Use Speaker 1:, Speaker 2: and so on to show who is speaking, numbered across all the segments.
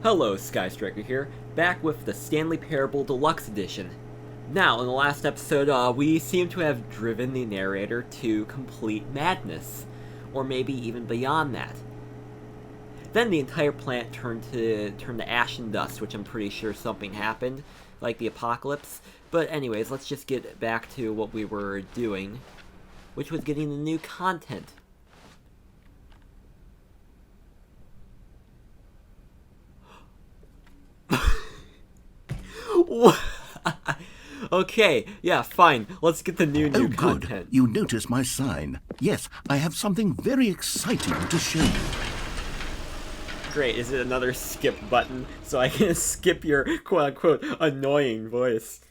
Speaker 1: Hello, Skystriker here, back with the Stanley Parable Deluxe Edition. Now, in the last episode, we seem to have driven the narrator to complete madness, or maybe even beyond that. Then the entire planet turned to ash and dust, which I'm pretty sure something happened, like the apocalypse. But anyways, let's just get back to what we were doing, which was getting the new content. Okay, yeah, fine. Let's get the new
Speaker 2: content.
Speaker 1: Good.
Speaker 2: You notice my sign. Yes, I have something very exciting to show you.
Speaker 1: Great, is it another skip button so I can skip your quote-unquote annoying voice?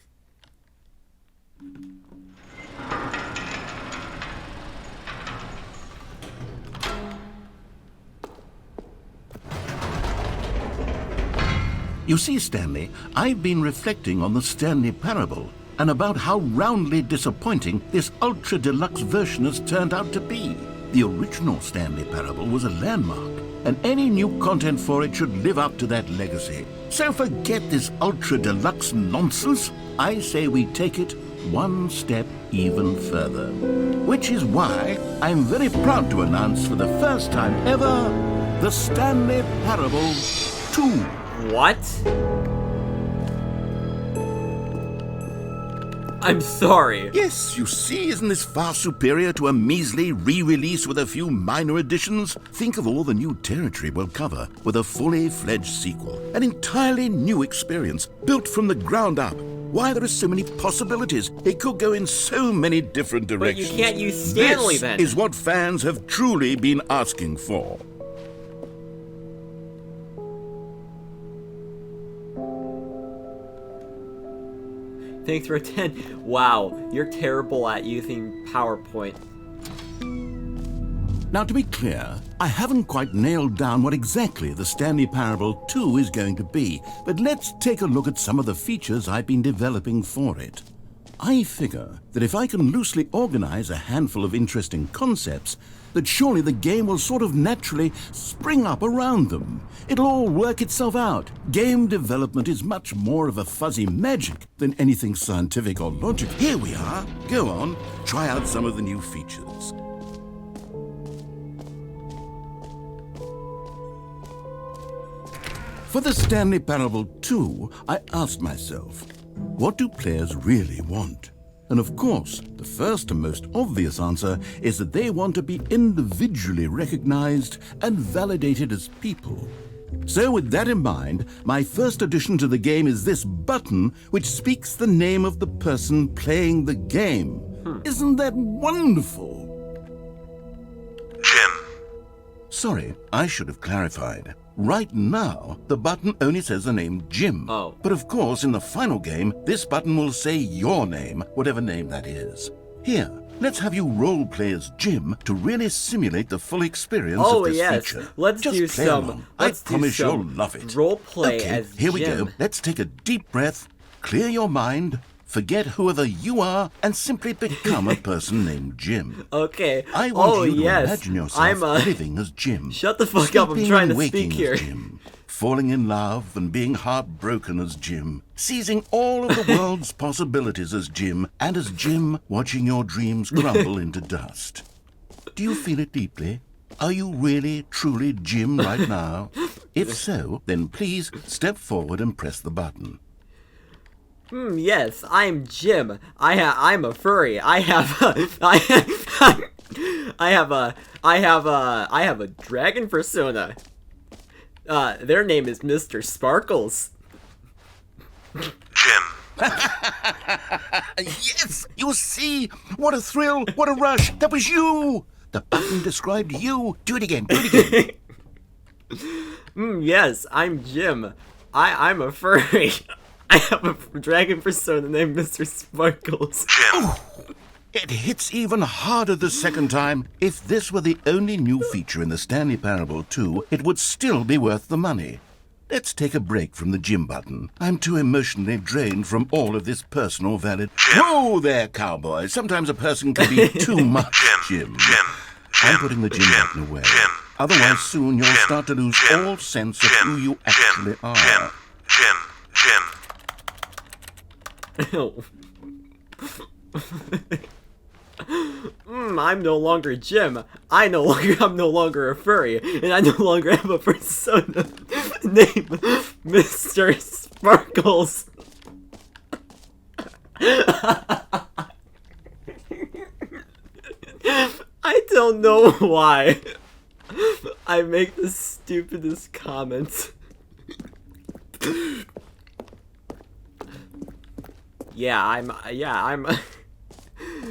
Speaker 2: You see, Stanley, I've been reflecting on the Stanley Parable and about how roundly disappointing this ultra-deluxe version has turned out to be. The original Stanley Parable was a landmark, and any new content for it should live up to that legacy. So forget this ultra-deluxe nonsense. I say we take it one step even further. Which is why I'm very proud to announce for the first time ever, the Stanley Parable 2.
Speaker 1: What? I'm sorry.
Speaker 2: Yes, you see, isn't this far superior to a measly re-release with a few minor additions? Think of all the new territory we'll cover with a fully fledged sequel. An entirely new experience, built from the ground up. Why, there are so many possibilities. It could go in so many different directions.
Speaker 1: But you can't use Stanley then.
Speaker 2: This is what fans have truly been asking for.
Speaker 1: Thanks for 10. Wow, you're terrible at using PowerPoint.
Speaker 2: Now, to be clear, I haven't quite nailed down what exactly the Stanley Parable 2 is going to be, but let's take a look at some of the features I've been developing for it. I figure that if I can loosely organize a handful of interesting concepts, that surely the game will sort of naturally spring up around them. It'll all work itself out. Game development is much more of a fuzzy magic than anything scientific or logic. Here we are. Go on, try out some of the new features. For the Stanley Parable 2, I asked myself, what do players really want? And of course, the first and most obvious answer is that they want to be individually recognized and validated as people. So with that in mind, my first addition to the game is this button which speaks the name of the person playing the game. Isn't that wonderful?
Speaker 3: Jim.
Speaker 2: Sorry, I should have clarified. Right now, the button only says the name Jim.
Speaker 1: Oh.
Speaker 2: But of course, in the final game, this button will say your name, whatever name that is. Here, let's have you role-play as Jim to really simulate the full experience of this feature.
Speaker 1: Let's
Speaker 2: Just
Speaker 1: do
Speaker 2: play
Speaker 1: some.
Speaker 2: along.
Speaker 1: Let's
Speaker 2: I promise
Speaker 1: do some
Speaker 2: you'll love it.
Speaker 1: Role-play
Speaker 2: okay,
Speaker 1: as
Speaker 2: here we
Speaker 1: Jim.
Speaker 2: go. Let's take a deep breath, clear your mind, forget whoever you are, and simply become a person named Jim.
Speaker 1: Okay.
Speaker 2: I want you to
Speaker 1: yes.
Speaker 2: imagine yourself living as Jim.
Speaker 1: Shut the fuck up, I'm
Speaker 2: sleeping
Speaker 1: trying
Speaker 2: and
Speaker 1: to
Speaker 2: waking
Speaker 1: speak here.
Speaker 2: as Jim, falling in love and being heartbroken as Jim, seizing all of the world's possibilities as Jim, and as Jim watching your dreams crumble into dust. Do you feel it deeply? Are you really, truly Jim right now? If so, then please step forward and press the button.
Speaker 1: Yes, I'm Jim. I'm a furry. I have a dragon persona. Their name is Mr. Sparkles.
Speaker 3: Jim.
Speaker 2: Yes! You see? What a thrill! What a rush! That was you! The button described you. Do it again. Do it again.
Speaker 1: Yes, I'm Jim. I'm a furry. I have a dragon persona named Mr. Sparkles.
Speaker 3: Jim.
Speaker 2: It hits even harder the second time. If this were the only new feature in the Stanley Parable 2, it would still be worth the money. Let's take a break from the Jim button. I'm too emotionally drained from all of this personal valid... Whoa there, cowboy. Sometimes a person can be too much Jim.
Speaker 3: Jim.
Speaker 2: I'm putting the Jim button away. Otherwise, soon you'll start to lose all sense of who you actually are.
Speaker 1: I'm no longer Jim. I'm no longer a furry, and I no longer have a persona named Mr. Sparkles. I don't know why I make the stupidest comments. I'm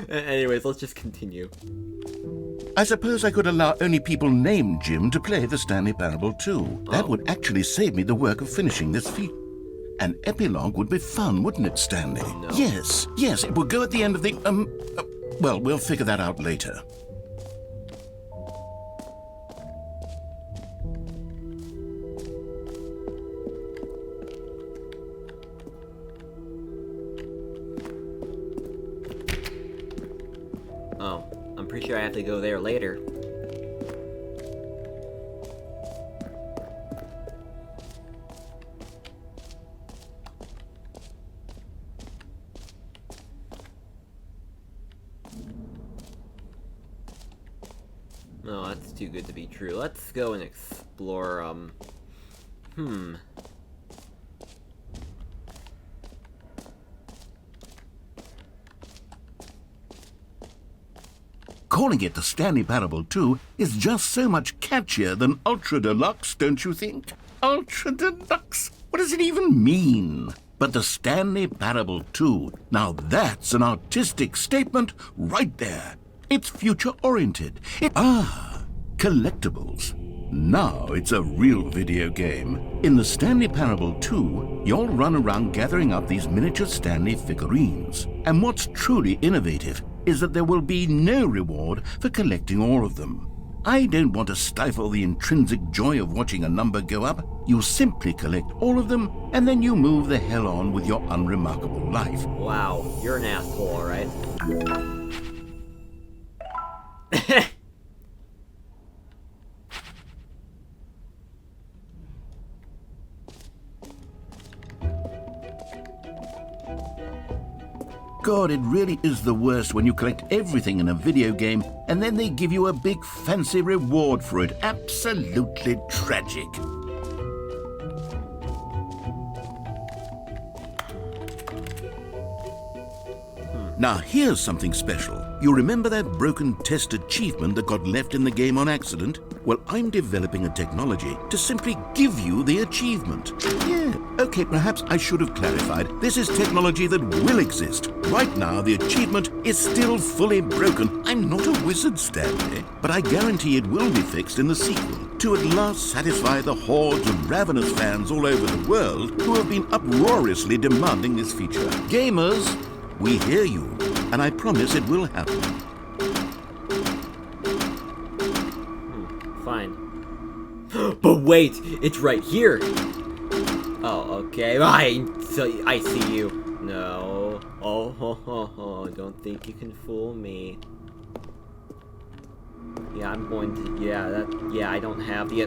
Speaker 1: Anyways, let's just continue.
Speaker 2: I suppose I could allow only people named Jim to play the Stanley Parable too. That would actually save me the work of finishing this feat. An epilogue would be fun, wouldn't it, Stanley?
Speaker 1: No.
Speaker 2: Yes, it will go at the end of the, well, we'll figure that out later.
Speaker 1: Oh, I'm pretty sure I have to go there later. No, that's too good to be true. Let's go and explore,
Speaker 2: Calling it the Stanley Parable 2 is just so much catchier than Ultra Deluxe, don't you think? Ultra Deluxe? What does it even mean? But the Stanley Parable 2, now that's an artistic statement right there. It's future-oriented. Collectibles. Now it's a real video game. In the Stanley Parable 2, you'll run around gathering up these miniature Stanley figurines. And what's truly innovative is that there will be no reward for collecting all of them. I don't want to stifle the intrinsic joy of watching a number go up. You simply collect all of them, and then you move the hell on with your unremarkable life.
Speaker 1: wow, you're an asshole, alright?
Speaker 2: God, it really is the worst when you collect everything in a video game and then they give you a big fancy reward for it. Absolutely tragic. Now here's something special. You remember that broken test achievement that got left in the game on accident? Well, I'm developing a technology to simply give you the achievement. Yeah, okay, perhaps I should have clarified. This is technology that will exist. Right now, the achievement is still fully broken. I'm not a wizard, Stanley, but I guarantee it will be fixed in the sequel to at last satisfy the hordes of ravenous fans all over the world who have been uproariously demanding this feature. Gamers, we hear you, and I promise it will happen.
Speaker 1: Fine. But wait, it's right here. Oh, okay. I see you. No. Oh, don't think you can fool me. Yeah, I'm going to. Yeah, I don't have the.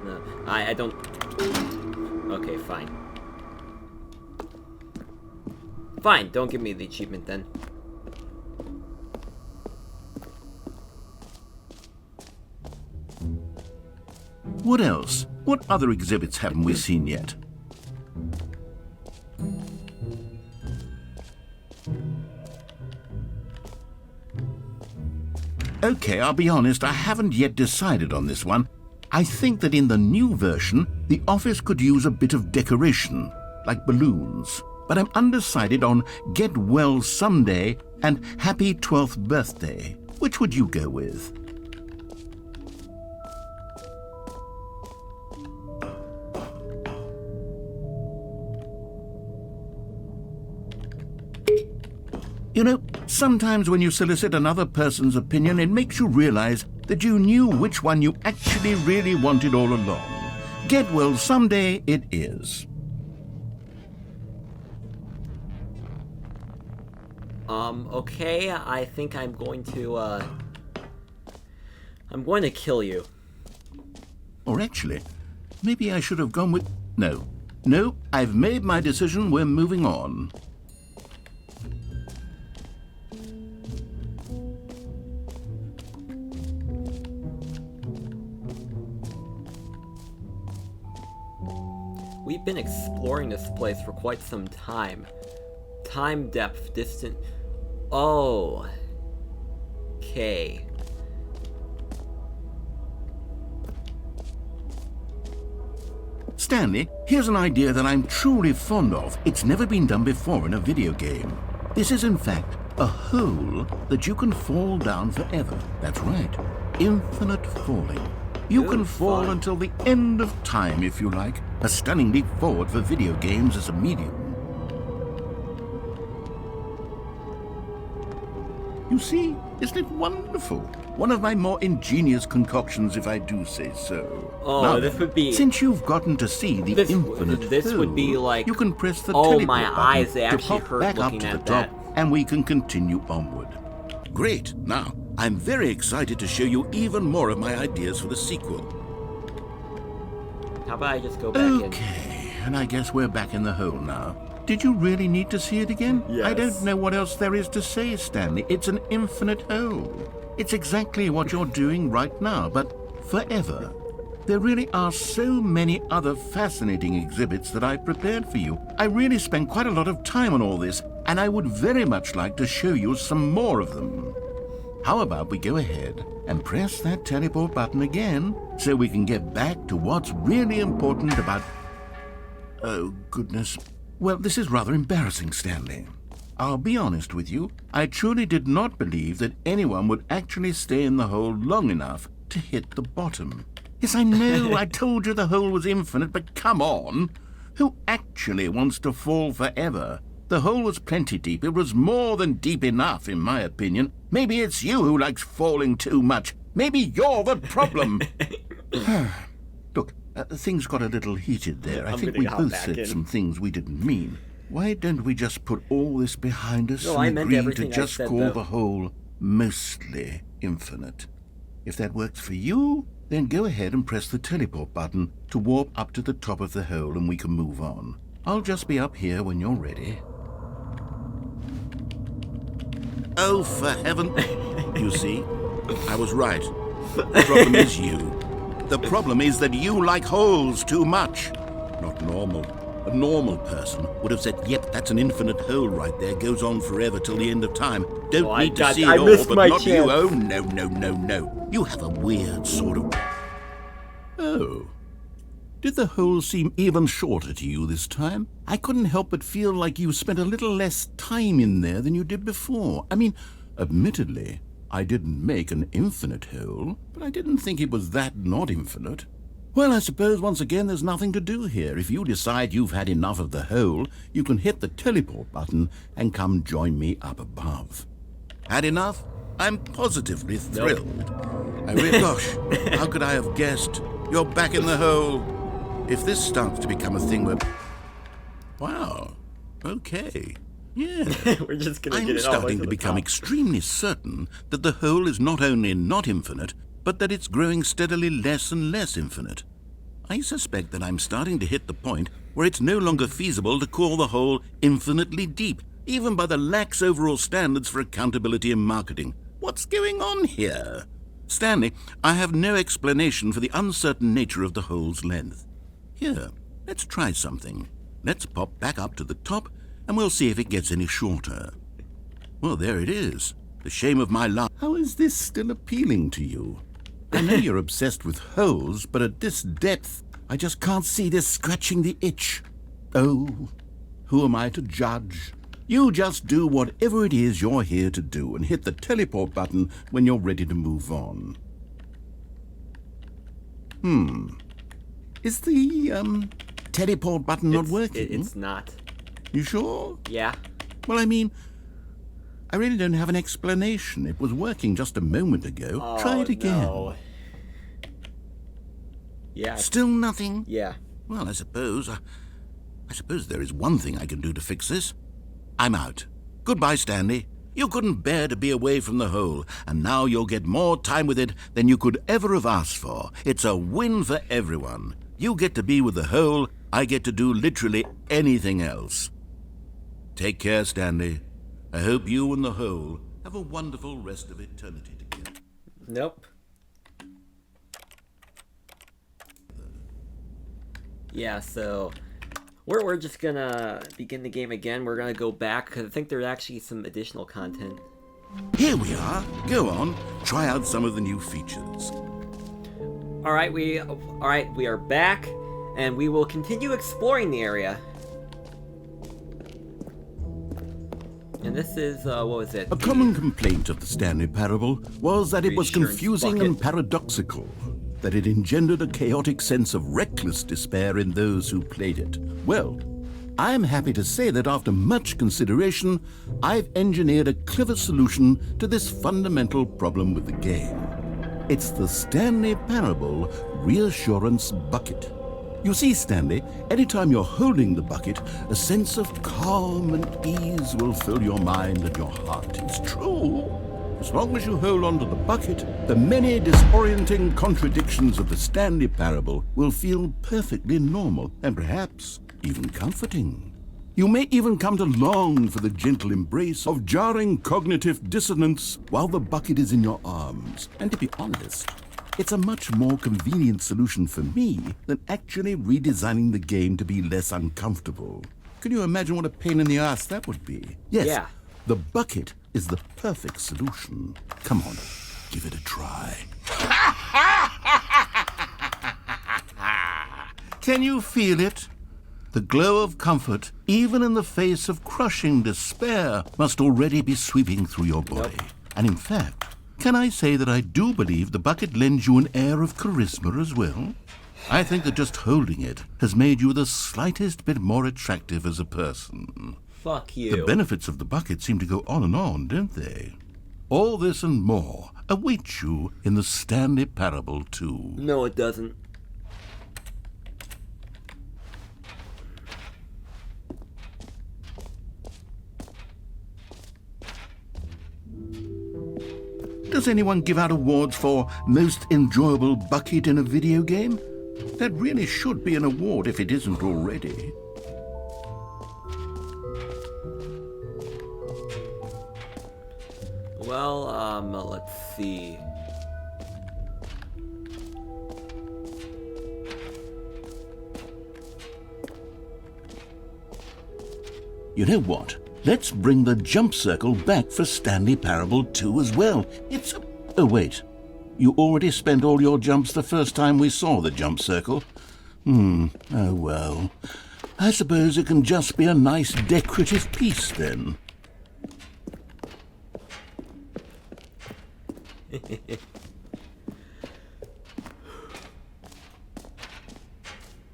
Speaker 1: No, I don't. Okay, fine. Fine, don't give me the achievement then.
Speaker 2: What else? What other exhibits haven't we seen yet? Okay, I'll be honest, I haven't yet decided on this one. I think that in the new version, the office could use a bit of decoration, like balloons. But I'm undecided on Get Well Someday and Happy 12th Birthday. Which would you go with? You know, sometimes when you solicit another person's opinion, it makes you realize that you knew which one you actually really wanted all along. Get Well Someday it is.
Speaker 1: Okay, I think I'm going to, I'm going to kill you.
Speaker 2: Or actually, maybe I should have gone with... No. No, I've made my decision. We're moving on.
Speaker 1: We've been exploring this place for quite some time. Time depth, distant... Oh. Okay.
Speaker 2: Stanley, here's an idea that I'm truly fond of. It's never been done before in a video game. This is, in fact, a hole that you can fall down forever. That's right. Infinite falling. You can fall
Speaker 1: fun.
Speaker 2: until the end of time, if you like. A stunning leap forward for video games as a medium. You see, isn't it wonderful? One of my more ingenious concoctions, if I do say so.
Speaker 1: Oh,
Speaker 2: now
Speaker 1: this
Speaker 2: then,
Speaker 1: would be...
Speaker 2: Since you've gotten to see the infinite
Speaker 1: This
Speaker 2: hole,
Speaker 1: would be like...
Speaker 2: you can press the
Speaker 1: Oh,
Speaker 2: teleport
Speaker 1: my
Speaker 2: button
Speaker 1: eyes, they
Speaker 2: to
Speaker 1: actually
Speaker 2: pop
Speaker 1: hurt
Speaker 2: back up
Speaker 1: looking
Speaker 2: to the
Speaker 1: at
Speaker 2: top,
Speaker 1: that.
Speaker 2: and we can continue onward. Great. Now, I'm very excited to show you even more of my ideas for the sequel.
Speaker 1: How about I just go back in?
Speaker 2: Okay, and I guess we're back in the hole now. Did you really need to see it again?
Speaker 1: Yes.
Speaker 2: I don't know what else there is to say, Stanley. It's an infinite hole. It's exactly what you're doing right now, but forever. There really are so many other fascinating exhibits that I've prepared for you. I really spent quite a lot of time on all this, and I would very much like to show you some more of them. How about we go ahead and press that teleport button again so we can get back to what's really important about... Oh, goodness. Well, this is rather embarrassing, Stanley. I'll be honest with you. I truly did not believe that anyone would actually stay in the hole long enough to hit the bottom. Yes, I know, I told you the hole was infinite, but come on. Who actually wants to fall forever? The hole was plenty deep. It was more than deep enough, in my opinion. Maybe it's you who likes falling too much. Maybe you're the problem. Look, things got a little heated there. I think we both said some things we didn't mean. Why don't we just put all this behind us and agree to just call the hole mostly infinite? If that works for you, then go ahead and press the teleport button to warp up to the top of the hole and we can move on. I'll just be up here when you're ready. Oh, for heaven... You see, I was right. The problem is you. The problem is that you like holes too much. Not normal. A normal person would have said, yep, that's an infinite hole right there. Goes on forever till the end of time. Don't need to see it all, but not you. Oh, no, no, no, no. You have a weird sort of... Oh. Did the hole seem even shorter to you this time? I couldn't help but feel like you spent a little less time in there than you did before. I mean, admittedly, I didn't make an infinite hole, but I didn't think it was that not infinite. Well, I suppose once again there's nothing to do here. If you decide you've had enough of the hole, you can hit the teleport button and come join me up above. Had enough? I'm positively thrilled. I really, gosh, how could I have guessed? You're back in the hole. If this starts to become a thing where... Wow. Okay. Yeah.
Speaker 1: We're just gonna get it
Speaker 2: I'm starting to become extremely certain that the hole is not only not infinite, but that it's growing steadily less and less infinite. I suspect that I'm starting to hit the point where it's no longer feasible to call the hole infinitely deep, even by the lax overall standards for accountability and marketing. What's going on here? Stanley, I have no explanation for the uncertain nature of the hole's length. Here, let's try something. Let's pop back up to the top, and we'll see if it gets any shorter. Well, there it is. The shame of my life. How is this still appealing to you? I know you're obsessed with holes, but at this depth, I just can't see this scratching the itch. Oh, who am I to judge? You just do whatever it is you're here to do and hit the teleport button when you're ready to move on. Is the, teleport button not working?
Speaker 1: It's not.
Speaker 2: You sure?
Speaker 1: Yeah.
Speaker 2: Well, I mean, I really don't have an explanation. It was working just a moment ago.
Speaker 1: Oh,
Speaker 2: Try it again.
Speaker 1: No. Yeah.
Speaker 2: Still nothing?
Speaker 1: Yeah.
Speaker 2: Well, I suppose there is one thing I can do to fix this. I'm out. Goodbye, Stanley. You couldn't bear to be away from the hole, and now you'll get more time with it than you could ever have asked for. It's a win for everyone. You get to be with the hole, I get to do literally anything else. Take care, Stanley. I hope you and the hole have a wonderful rest of eternity together.
Speaker 1: Nope. Yeah, so we're just gonna begin the game again. We're gonna go back because I think there's actually some additional content.
Speaker 2: Here we are. Go on. Try out some of the new features.
Speaker 1: All right, we are back, and we will continue exploring the area. And this is what was it?
Speaker 2: A common complaint of the Stanley Parable was that it was
Speaker 1: Reassurance
Speaker 2: confusing
Speaker 1: bucket.
Speaker 2: and paradoxical, that it engendered a chaotic sense of reckless despair in those who played it. Well, I'm happy to say that after much consideration, I've engineered a clever solution to this fundamental problem with the game. It's the Stanley Parable Reassurance Bucket. You see, Stanley, anytime you're holding the bucket, a sense of calm and ease will fill your mind and your heart. It's true. As long as you hold on to the bucket, the many disorienting contradictions of the Stanley Parable will feel perfectly normal and perhaps even comforting. You may even come to long for the gentle embrace of jarring cognitive dissonance while the bucket is in your arms. And to be honest, it's a much more convenient solution for me than actually redesigning the game to be less uncomfortable. Can you imagine what a pain in the ass that would be? Yes,
Speaker 1: Yeah.
Speaker 2: the bucket is the perfect solution. Come on, give it a try. Can you feel it? The glow of comfort, even in the face of crushing despair, must already be sweeping through your body. And in fact, can I say that I do believe the bucket lends you an air of charisma as well? I think that just holding it has made you the slightest bit more attractive as a person.
Speaker 1: Fuck you.
Speaker 2: The benefits of the bucket seem to go on, don't they? All this and more await you in the Stanley Parable 2.
Speaker 1: No, it doesn't.
Speaker 2: Does anyone give out awards for most enjoyable bucket in a video game? That really should be an award if it isn't already.
Speaker 1: Well, let's see.
Speaker 2: You know what? Let's bring the jump circle back for Stanley Parable 2 as well. Oh wait, you already spent all your jumps the first time we saw the jump circle. Oh well. I suppose it can just be a nice decorative piece then.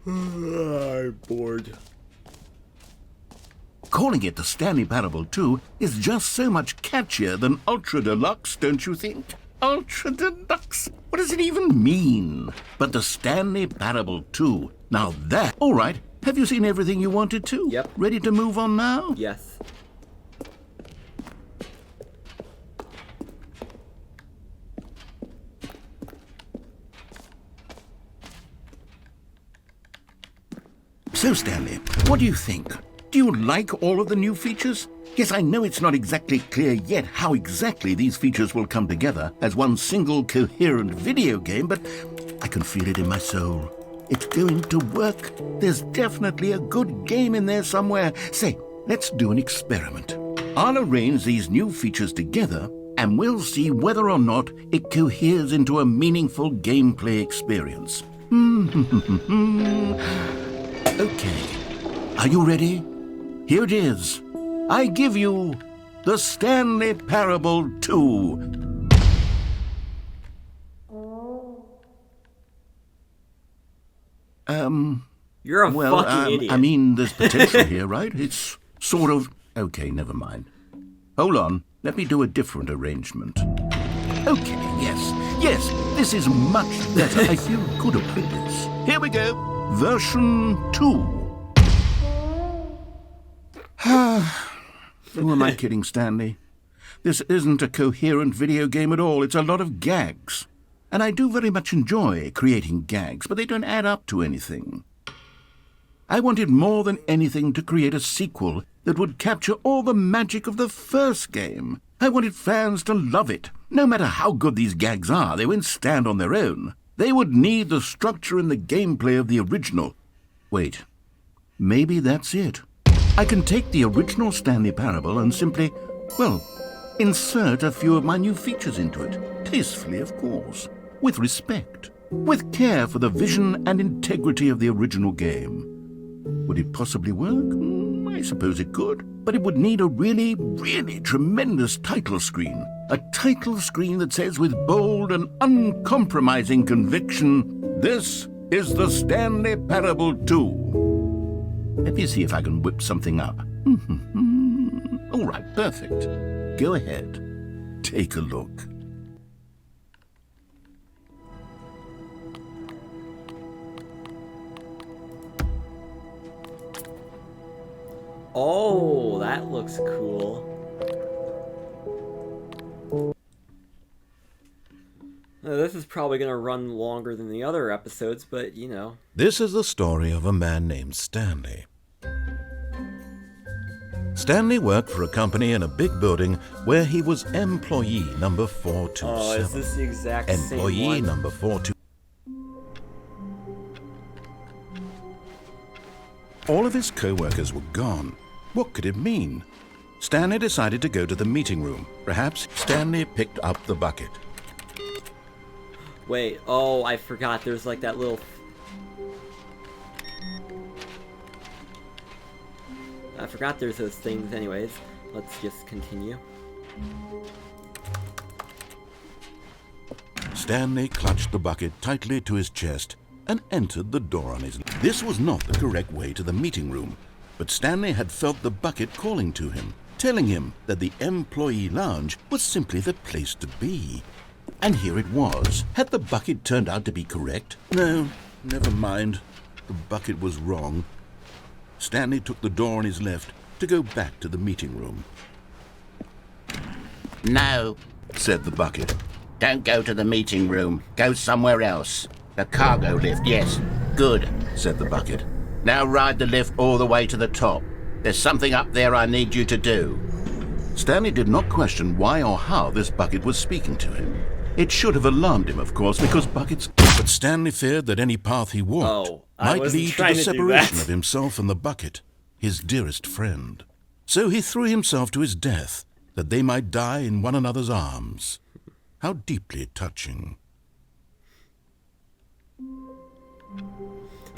Speaker 1: I'm bored.
Speaker 2: Calling it the Stanley Parable 2 is just so much catchier than Ultra Deluxe, don't you think? Ultra Deluxe? What does it even mean? But the Stanley Parable 2, now that... All right, have you seen everything you wanted to?
Speaker 1: Yep.
Speaker 2: Ready to move on now?
Speaker 1: Yes.
Speaker 2: So, Stanley, what do you think? Do you like all of the new features? Yes, I know it's not exactly clear yet how exactly these features will come together as one single coherent video game, but I can feel it in my soul. It's going to work. There's definitely a good game in there somewhere. Say, let's do an experiment. I'll arrange these new features together, and we'll see whether or not it coheres into a meaningful gameplay experience. Okay. Are you ready? Here it is. I give you the Stanley Parable 2.
Speaker 1: You're a
Speaker 2: Well,
Speaker 1: fucking idiot.
Speaker 2: I mean, there's potential here, right? It's sort of... Okay, never mind. Hold on. Let me do a different arrangement. Okay, yes, this is much better. I feel good about this. Here we go. Version 2. Who am I kidding, Stanley? This isn't a coherent video game at all. It's a lot of gags. And I do very much enjoy creating gags, but they don't add up to anything. I wanted more than anything to create a sequel that would capture all the magic of the first game. I wanted fans to love it. No matter how good these gags are, they won't stand on their own. They would need the structure and the gameplay of the original. Wait, maybe that's it. I can take the original Stanley Parable and simply, well, insert a few of my new features into it. Tastefully, of course. With respect. With care for the vision and integrity of the original game. Would it possibly work? I suppose it could. But it would need a really, really tremendous title screen. A title screen that says with bold and uncompromising conviction, "This is the Stanley Parable 2." Let me see if I can whip something up. All right, perfect. Go ahead. Take a look.
Speaker 1: Oh, that looks cool. Now, this is probably going to run longer than the other episodes, but, you know.
Speaker 3: This is the story of a man named Stanley. Stanley worked for a company in a big building where he was employee number 427.
Speaker 1: Oh, is this the exact same one?
Speaker 3: Employee number 42. All of his co-workers were gone. What could it mean? Stanley decided to go to the meeting room. Perhaps Stanley picked up the bucket.
Speaker 1: Wait, oh, I forgot. There's like that little... I forgot there's those things anyways. Let's just continue.
Speaker 3: Stanley clutched the bucket tightly to his chest and entered the door on his... This was not the correct way to the meeting room, but Stanley had felt the bucket calling to him, telling him that the employee lounge was simply the place to be. And here it was. Had the bucket turned out to be correct? No, never mind. The bucket was wrong. Stanley took the door on his left to go back to the meeting room.
Speaker 2: No, said the bucket. Don't go to the meeting room. Go somewhere else. The cargo lift, yes. Good, said the bucket. Now ride the lift all the way to the top. There's something up there I need you to do. Stanley did not question why or how this bucket was speaking to him. It should have alarmed him, of course, because buckets...
Speaker 3: But Stanley feared that any path he walked might lead to the separation of himself and the bucket, his dearest friend. So he threw himself to his death, that they might die in one another's arms. How deeply touching.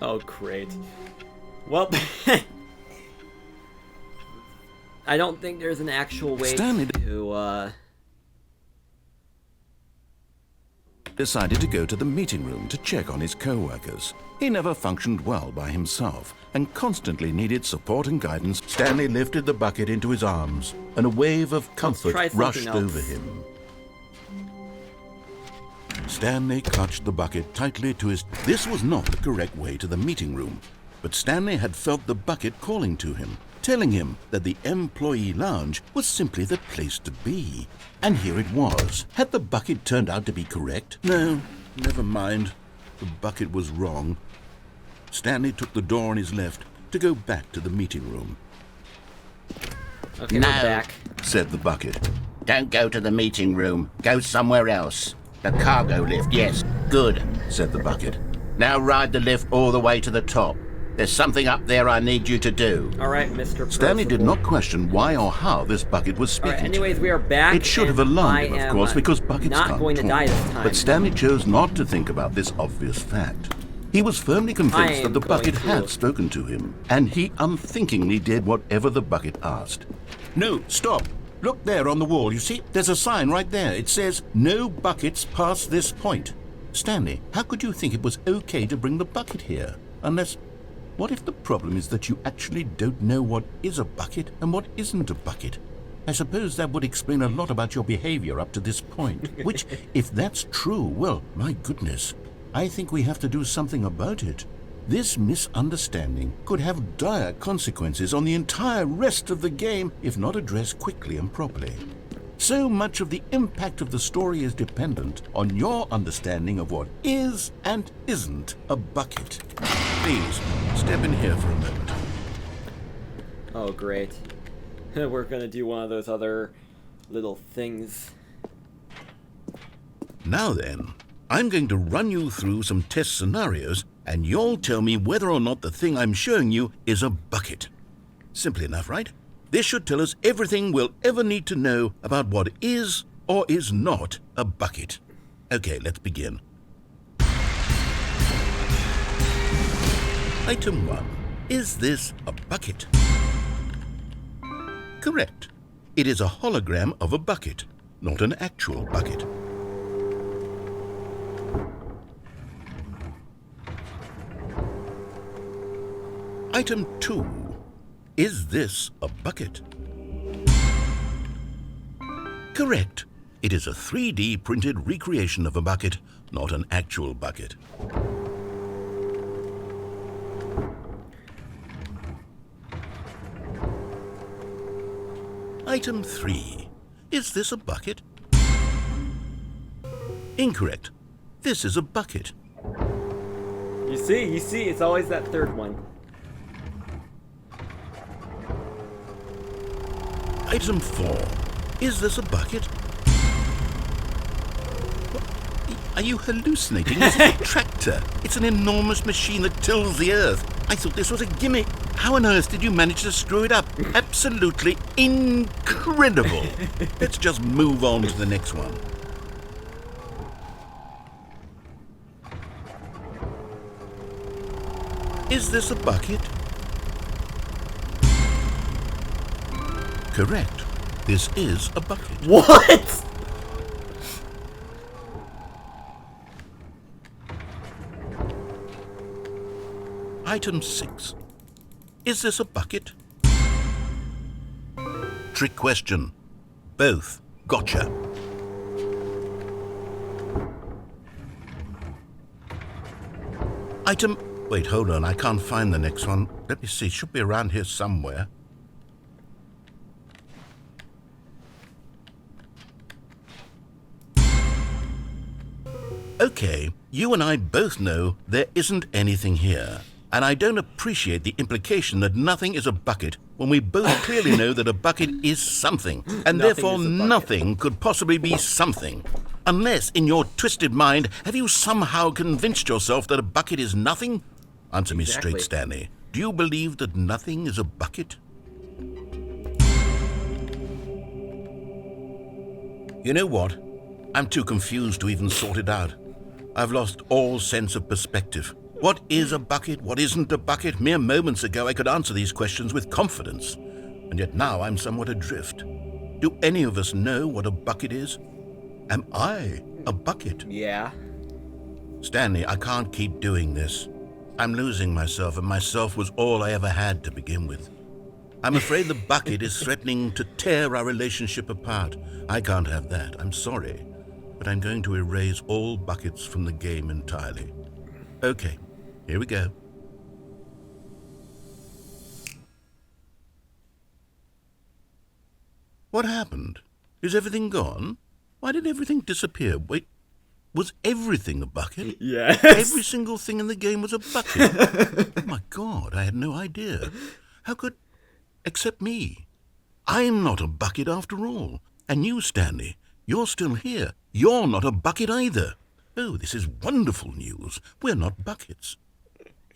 Speaker 1: Oh, great. Well, I don't think there's an actual way to,
Speaker 3: decided to go to the meeting room to check on his co-workers. He never functioned well by himself and constantly needed support and guidance. Stanley lifted the bucket into his arms, and a wave of comfort rushed over him. Stanley clutched the bucket tightly to his... This was not the correct way to the meeting room, but Stanley had felt the bucket calling to him, telling him that the employee lounge was simply the place to be. And here it was. Had the bucket turned out to be correct? No, never mind. The bucket was wrong. Stanley took the door on his left to go back to the meeting room.
Speaker 1: Okay, we're back,
Speaker 2: said the bucket. Don't go to the meeting room. Go somewhere else. The cargo lift, yes. Good, said the bucket. Now ride the lift all the way to the top. There's something up there I need you to do.
Speaker 1: All right, Mr.
Speaker 2: Stanley did not question why or how this bucket was speaking.
Speaker 1: All right, anyways, we are back.
Speaker 2: It should have alarmed him, of course, because buckets
Speaker 1: not
Speaker 2: can't
Speaker 1: going to
Speaker 2: talk.
Speaker 1: die this time.
Speaker 2: But Stanley chose not to think about this obvious fact. He was firmly convinced that the bucket had spoken to him, and he unthinkingly did whatever the bucket asked. No, stop. Look there on the wall, you see? There's a sign right there. It says, "No buckets past this point." Stanley, how could you think it was okay to bring the bucket here? Unless... What if the problem is that you actually don't know what is a bucket and what isn't a bucket? I suppose that would explain a lot about your behavior up to this point. Which, if that's true, well, my goodness, I think we have to do something about it. This misunderstanding could have dire consequences on the entire rest of the game if not addressed quickly and properly. So much of the impact of the story is dependent on your understanding of what is and isn't a bucket. Please, step in here for a moment.
Speaker 1: Oh, great. We're gonna do one of those other little things.
Speaker 2: Now then, I'm going to run you through some test scenarios, and you'll tell me whether or not the thing I'm showing you is a bucket. Simple enough, right? This should tell us everything we'll ever need to know about what is or is not a bucket. Okay, let's begin. Item 1. Is this a bucket? Correct. It is a hologram of a bucket, not an actual bucket. Item 2. Is this a bucket? Correct. It is a 3D printed recreation of a bucket, not an actual bucket. Item 3. Is this a bucket? Incorrect. This is a bucket.
Speaker 1: You see, it's always that third one.
Speaker 2: Item 4. Is this a bucket? Are you hallucinating? This is a tractor. It's an enormous machine that tills the earth. I thought this was a gimmick. How on earth did you manage to screw it up? Absolutely incredible. Let's just move on to the next one. Is this a bucket? Correct. This is a bucket.
Speaker 1: What?
Speaker 2: Item 6. Is this a bucket? Trick question. Both. Gotcha. Item... Wait, hold on. I can't find the next one. Let me see. It should be around here somewhere. Okay, you and I both know there isn't anything here. And I don't appreciate the implication that nothing is a bucket when we both clearly know that a bucket is something, and therefore nothing could possibly be something. Unless, in your twisted mind, have you somehow convinced yourself that a bucket is nothing? Answer me straight, Stanley. Do you believe that nothing is a bucket? You know what? I'm too confused to even sort it out. I've lost all sense of perspective. What is a bucket? What isn't a bucket? Mere moments ago I could answer these questions with confidence, and yet now I'm somewhat adrift. Do any of us know what a bucket is? Am I a bucket?
Speaker 1: Yeah.
Speaker 2: Stanley, I can't keep doing this. I'm losing myself, and myself was all I ever had to begin with. I'm afraid the bucket is threatening to tear our relationship apart. I can't have that. I'm sorry, but I'm going to erase all buckets from the game entirely. Okay. Here we go. What happened? Is everything gone? Why did everything disappear? Wait, was everything a bucket?
Speaker 1: Yes.
Speaker 2: Every single thing in the game was a bucket. Oh my God, I had no idea. How could... Except me. I'm not a bucket after all. And you, Stanley, you're still here. You're not a bucket either. Oh, this is wonderful news. We're not buckets.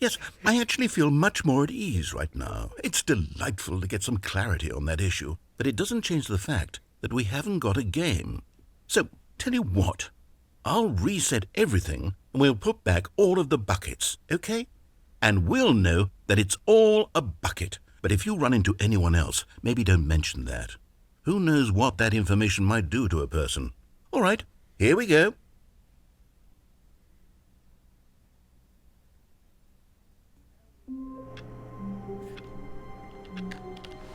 Speaker 2: Yes, I actually feel much more at ease right now. It's delightful to get some clarity on that issue, but it doesn't change the fact that we haven't got a game. So, tell you what, I'll reset everything and we'll put back all of the buckets, okay? And we'll know that it's all a bucket. But if you run into anyone else, maybe don't mention that. Who knows what that information might do to a person? All right, here we go.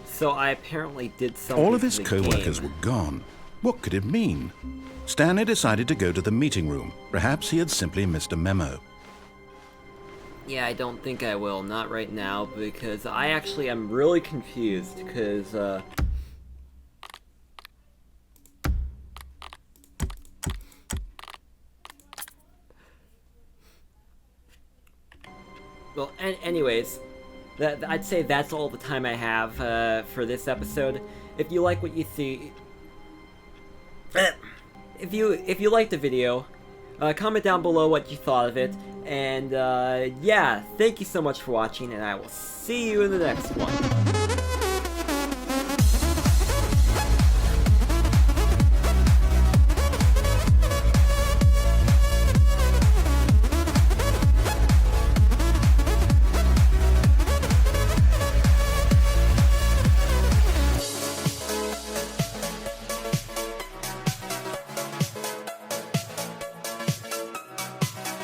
Speaker 1: So I apparently did something.
Speaker 2: All of his
Speaker 1: to the
Speaker 2: co-workers
Speaker 1: game.
Speaker 2: were gone. What could it mean? Stanley decided to go to the meeting room. Perhaps he had simply missed a memo.
Speaker 1: Yeah, I don't think I will. Not right now, because I actually am really confused, because, anyways, I'd say that's all the time I have for this episode. If you like what you see, if you liked the video, comment down below what you thought of it. And yeah, thank you so much for watching, and I will see you in the next one.